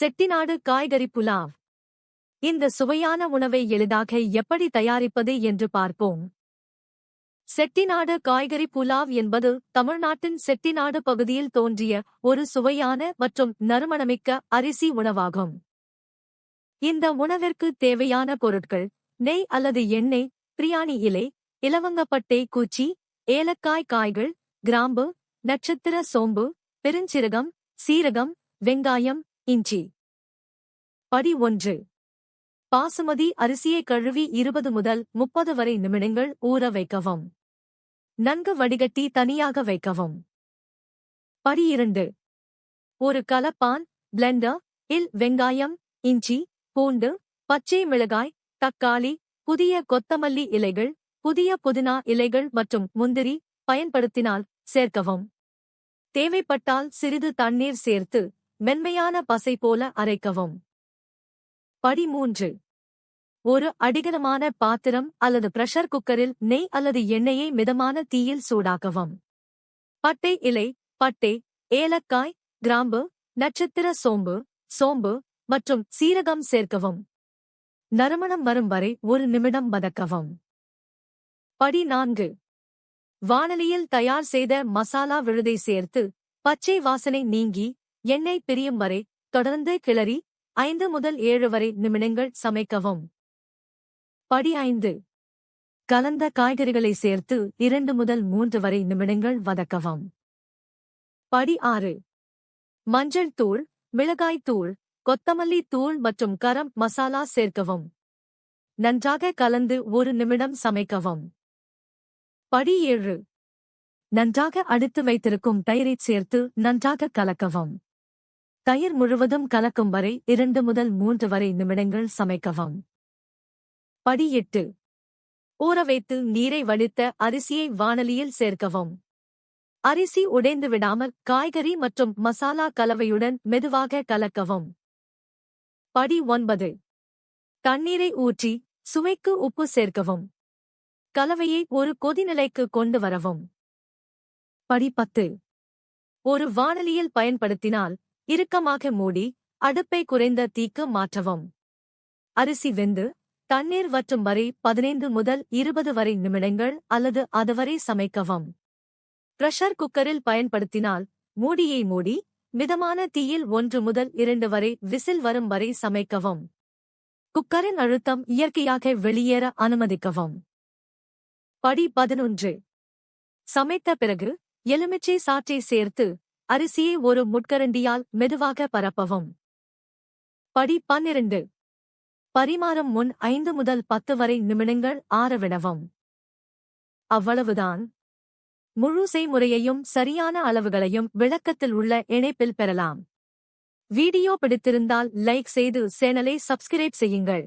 செட்டிநாடு காய்கறி புலாவ். இந்த சுவையான உணவை எளிதாக எப்படி தயாரிப்பது என்று பார்ப்போம். செட்டிநாடு காய்கறி புலாவ் என்பது தமிழ்நாட்டின் செட்டிநாடு பகுதியில் தோன்றிய ஒரு சுவையான மற்றும் நறுமணமிக்க அரிசி உணவாகும். இந்த உணவிற்கு தேவையான பொருட்கள்: நெய் அல்லது எண்ணெய், பிரியாணி இலை, இலவங்கப்பட்டை குச்சி, ஏலக்காய் காய்கள், கிராம்பு, நட்சத்திர சோம்பு, பெருஞ்சீரகம், சீரகம், வெங்காயம், இஞ்சி. படி 1. பாசுமதி அரிசியை கழுவி 20 முதல் 30 வரை நிமிடங்கள் ஊற வைக்கவும். நன்கு வடிகட்டி தனியாக வைக்கவும். படி 2. ஒரு கலப்பான் பிளெண்டர் இல் வெங்காயம், இஞ்சி, பூண்டு, பச்சை மிளகாய், தக்காளி, புதிய கொத்தமல்லி இலைகள், புதிய புதினா இலைகள் மற்றும் முந்திரி பயன்படுத்தினால் சேர்க்கவும். தேவைப்பட்டால் சிறிது தண்ணீர் சேர்த்து மென்மையான பசை போல அரைக்கவும். படி 3. ஒரு அடிகனமான பாத்திரம் அல்லது பிரஷர் குக்கரில் நெய் அல்லது எண்ணெயை மிதமான தீயில் சூடாக்கவும். பட்டை இலை, பட்டை, ஏலக்காய், கிராம்பு, நட்சத்திர சோம்பு மற்றும் சீரகம் சேர்க்கவும். நறுமணம் வரும் வரை 1 நிமிடம் வதக்கவும். படி 4. வாணலியில் தயார் செய்த மசாலா விழுதை சேர்த்து பச்சை வாசனை நீங்கி எண்ணெய் பிரியும் வரை தொடர்ந்து கிளறி 5 முதல் 7 வரை நிமிடங்கள் சமைக்கவும். படி 5. கலந்த காய்கறிகளை சேர்த்து 2 முதல் 3 வரை நிமிடங்கள் வதக்கவும். படி 6. மஞ்சள் தூள், மிளகாய் தூள், கொத்தமல்லி தூள் மற்றும் கரம் மசாலா சேர்க்கவும். நன்றாக கலந்து 1 நிமிடம் சமைக்கவும். படி 7. நன்றாக அடித்து வைத்திருக்கும் தயிரை சேர்த்து நன்றாக கலக்கவும். தயிர் முழுவதும் கலக்கும் வரை 2 முதல் 3 வரை நிமிடங்கள் சமைக்கவும். படி 8. ஊற வைத்து நீரை வடித்த அரிசியை வாணலியில் சேர்க்கவும். அரிசி உடைந்து விடாமல் காய்கறி மற்றும் மசாலா கலவையுடன் மெதுவாக கலக்கவும். படி 9. தண்ணீரை ஊற்றி சுவைக்கு உப்பு சேர்க்கவும். கலவையை ஒரு கொதிநிலைக்கு கொண்டு வரவும். படி 10. ஒரு வாணலியில் பயன்படுத்தினால் இறுக்கமாக மூடி அடுப்பை குறைந்த தீக்கு மாற்றவும். அரிசி வெந்து தண்ணீர் வற்றும் வரை 15 முதல் 20 வரை நிமிடங்கள் அல்லது அதுவரை சமைக்கவும். பிரஷர் குக்கரில் பயன்படுத்தினால் மூடியை மூடி மிதமான தீயில் 1 முதல் 2 வரை விசில் வரும் வரை சமைக்கவும். குக்கரின் அழுத்தம் இயற்கையாக வெளியேற அனுமதிக்கவும். படி 11. சமைத்த பிறகு எலுமிச்சை சாற்றை சேர்த்து அரிசியை ஒரு முட்கரண்டியால் மெதுவாக பரப்பவும். படி 12. பரிமாறும் முன் 5 முதல் 10 வரை நிமிடங்கள் ஆறவிடவும். அவ்வளவுதான். முழு செய்முறையையும் சரியான அளவுகளையும் விளக்கத்தில் உள்ள இணைப்பில் பெறலாம். வீடியோ பிடித்திருந்தால் லைக் செய்து சேனலை சப்ஸ்கிரைப் செய்யுங்கள்.